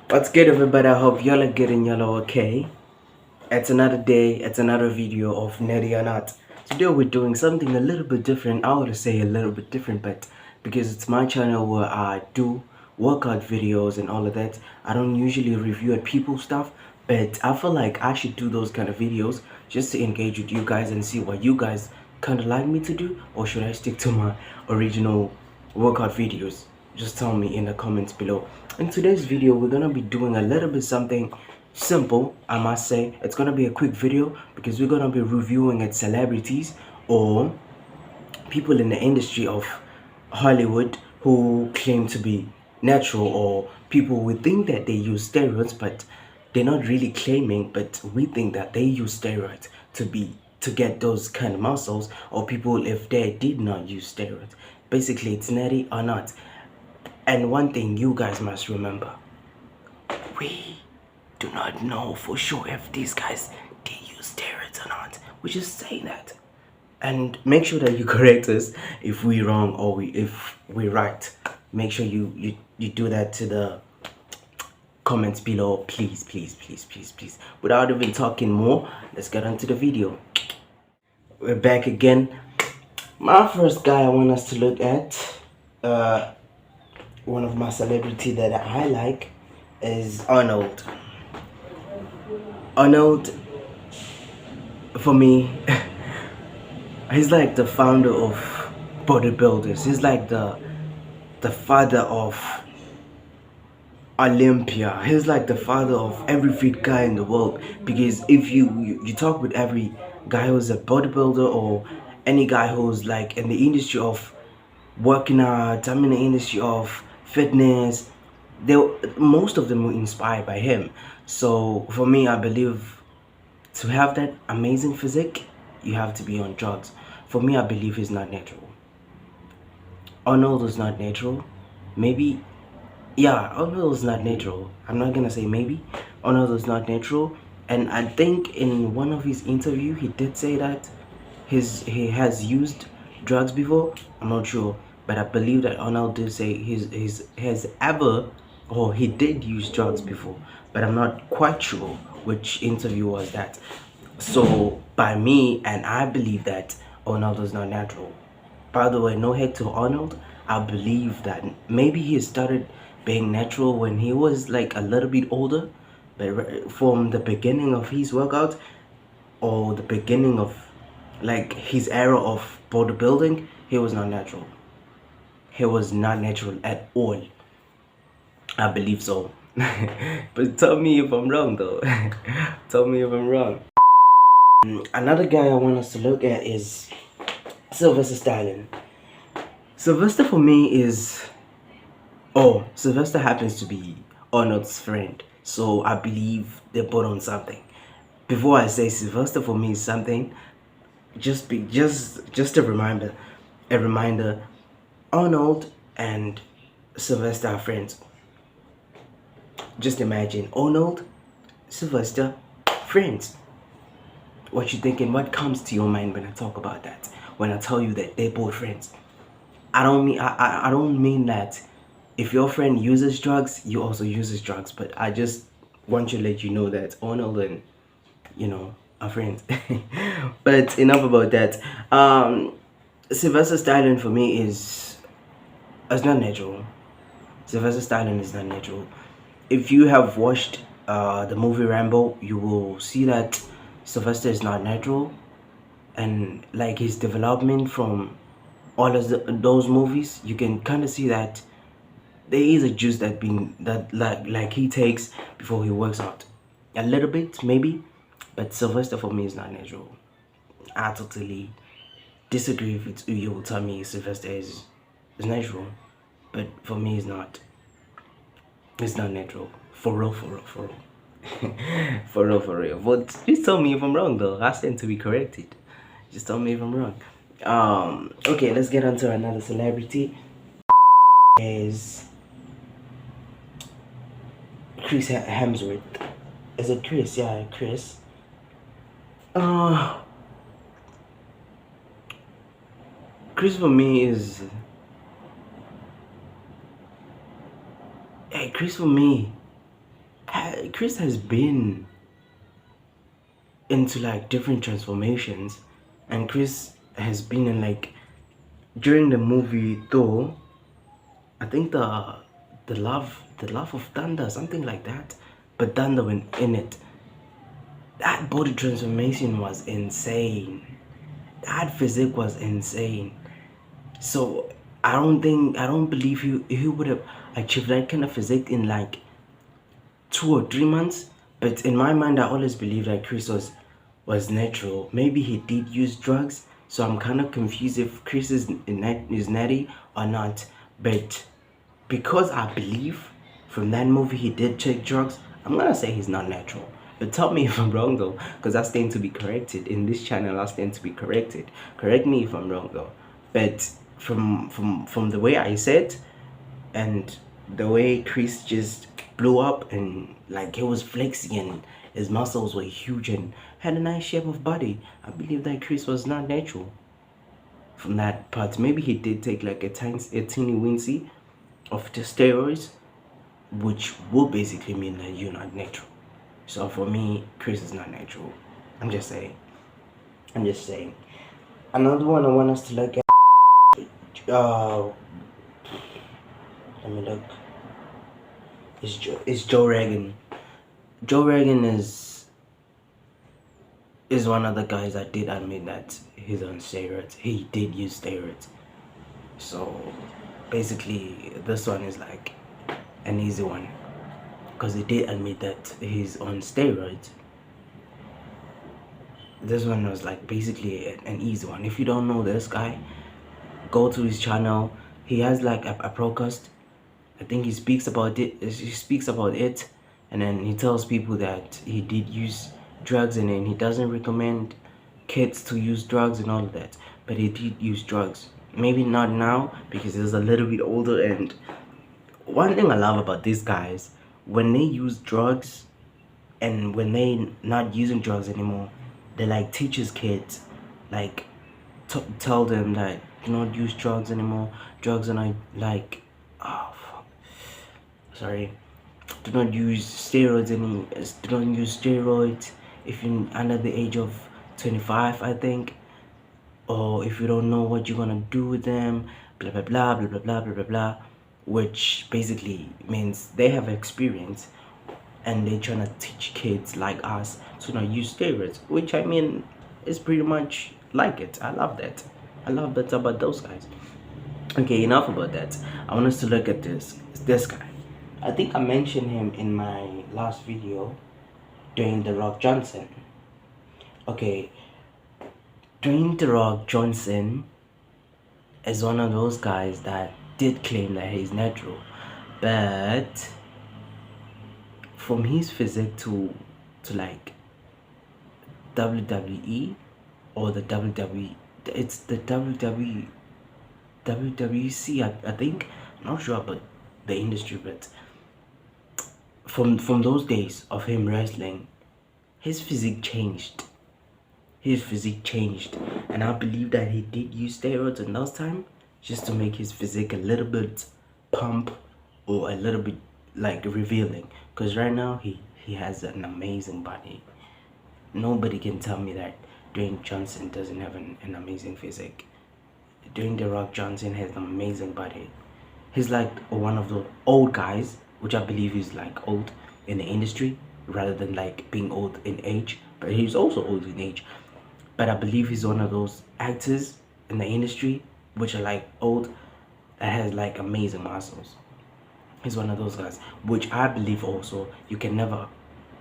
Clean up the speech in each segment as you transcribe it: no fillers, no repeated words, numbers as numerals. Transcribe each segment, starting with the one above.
What's good, everybody? I hope y'all are good and y'all are okay. It's another day, it's another video of Natty or Not. Today we're doing something a little bit different. I would say a little bit different, but because it's my channel where I do workout videos and all of that, I don't usually review at people's stuff, but I feel like I should do those kind of videos just to engage with you guys and see what you guys kind of like me to do, or should I stick to my original workout videos? Just tell me in the comments below. In today's video, we're gonna be doing a little bit something simple. I must say it's gonna be a quick video because we're gonna be reviewing at celebrities or people in the industry of Hollywood who claim to be natural, or people who think that they use steroids but they're not really claiming, but we think that they use steroids to get those kind of muscles, or people if they did not use steroids. Basically, it's Natty or not. And one thing you guys must remember, we do not know for sure if these guys did use steroids or not. We're just saying that. And make sure that you correct us if we're wrong or if we're right. Make sure you do that to the comments below, please, please, please, please, please. Without even talking more, let's get on to the video. We're back again. My first guy I want us to look at, one of my celebrity that I like, is Arnold. Arnold, for me, he's like the founder of bodybuilders. He's like the father of Olympia. He's like the father of every fit guy in the world. Because if you talk with every guy who's a bodybuilder, or any guy who's like in the industry of working out, I'm in the industry of fitness, they most of them were inspired by him. So for me, I believe to have that amazing physique, you have to be on drugs. For me, I believe he's not natural. Arnold is not natural. Maybe, yeah, Arnold is not natural. I'm not gonna say maybe. Arnold is not natural. And I think in one of his interview, he did say that he has used drugs before. I'm not sure, but I believe that Arnold did say his has ever, or he did use drugs before, but I'm not quite sure which interview was that. So by me, and I believe that Arnold is not natural. By the way, no hate to Arnold. I believe that maybe he started being natural when he was like a little bit older, but from the beginning of his workout, or the beginning of like his era of bodybuilding, he was not natural. He was not natural at all. I believe so. But tell me if I'm wrong though. Tell me if I'm wrong. Another guy I want us to look at is Sylvester Stallone. Sylvester for me is, oh, Sylvester happens to be Arnold's friend, so I believe they put on something. Before I say Sylvester for me is something, just a reminder, Arnold and Sylvester are friends. Just imagine Arnold, Sylvester, friends. What you thinking? What comes to your mind when I talk about that? When I tell you that they're both friends? I don't mean that if your friend uses drugs, you also uses drugs, but I just want to let you know that Arnold and are friends. But enough about that. Sylvester Stallone for me is not natural. Sylvester Stallone is not natural. If you have watched the movie Rambo, you will see that Sylvester is not natural, and like his development from all of those movies, you can kind of see that there is a juice that like he takes before he works out. A little bit maybe, but Sylvester for me is not natural. I totally disagree if you will tell me Sylvester is natural, but for me it's not. It's not natural. For real, for real, for real. For real, for real. But just tell me if I'm wrong though. I stand to be corrected. Just tell me if I'm wrong. Okay, let's get on to another celebrity. Is Chris Hemsworth. Is it Chris? Yeah, Chris. Chris for me is, hey, Chris for me Chris has been into like different transformations, and Chris has been in like during the movie Thor. I think the love of thunder, something like that, but thunder went in it. That body transformation was insane. That physique was insane. So I don't believe he would have achieved that kind of physique in like 2 or 3 months. But in my mind, I always believed that Chris was natural. Maybe he did use drugs, so I'm kind of confused if Chris is natty or not. But because I believe from that movie he did take drugs, I'm gonna say he's not natural. But tell me if I'm wrong though, because I stand to be corrected in this channel. I stand to be corrected. Correct me if I'm wrong though. But from the way I said, and the way Chris just blew up, and like he was flexing and his muscles were huge and had a nice shape of body, I believe that Chris was not natural from that part. Maybe he did take like a teeny weensy of the steroids, which will basically mean that you're not natural. So for me, Chris is not natural. I'm just saying. Another one I want us to look at. Let me look. It's Joe Rogan. Joe Rogan is one of the guys that did admit that he's on steroids. He did use steroids. So basically, this one is like an easy one, because he did admit that he's on steroids. This one was like basically an easy one. If you don't know this guy, go to his channel. He has like a podcast. I think he speaks about it. And then he tells people that he did use drugs, and then he doesn't recommend kids to use drugs and all of that. But he did use drugs. Maybe not now, because he's a little bit older. And one thing I love about these guys, when they use drugs and when they not using drugs anymore, they like teaches kids, like tell them that do not use drugs anymore. Drugs are not like, oh fuck, sorry, do not use steroids do not use steroids if you're under the age of 25, I think, or if you don't know what you're gonna do with them, blah blah blah blah blah blah blah blah blah, which basically means they have experience and they're trying to teach kids like us to not use steroids, which I mean is pretty much like it. I love that about those guys. Okay, enough about that. I want us to look at this guy. I think I mentioned him in my last video, Dwayne The Rock Johnson. Okay, Dwayne The Rock Johnson is one of those guys that did claim that he's natural, but from his physique to like WWE or the WWE, it's the WWC, I think. I'm not sure about the industry, but from those days of him wrestling, his physique changed. And I believe that he did use steroids in those time just to make his physique a little bit pump or a little bit like revealing. Because right now he has an amazing body. Nobody can tell me that Dwayne Johnson doesn't have an amazing physique. Dwayne The Rock Johnson has an amazing body. He's like one of the old guys, which I believe is like old in the industry rather than like being old in age. But he's also old in age. But I believe he's one of those actors in the industry which are like old, that has like amazing muscles. He's one of those guys, which I believe also you can never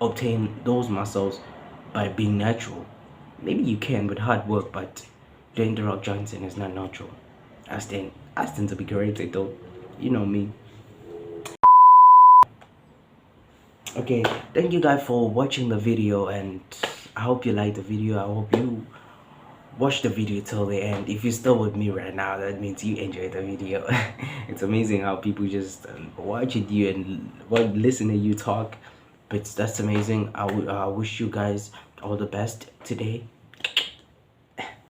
obtain those muscles by being natural. Maybe you can with hard work, but Dwayne The Rock Johnson is not natural. I stand to be corrected though. You know me. Okay, thank you guys for watching the video, and I hope you liked the video. I hope you watch the video till the end. If you're still with me right now, that means you enjoyed the video. It's amazing how people just watch it you and listen to you talk, but that's amazing. I wish you guys all the best today.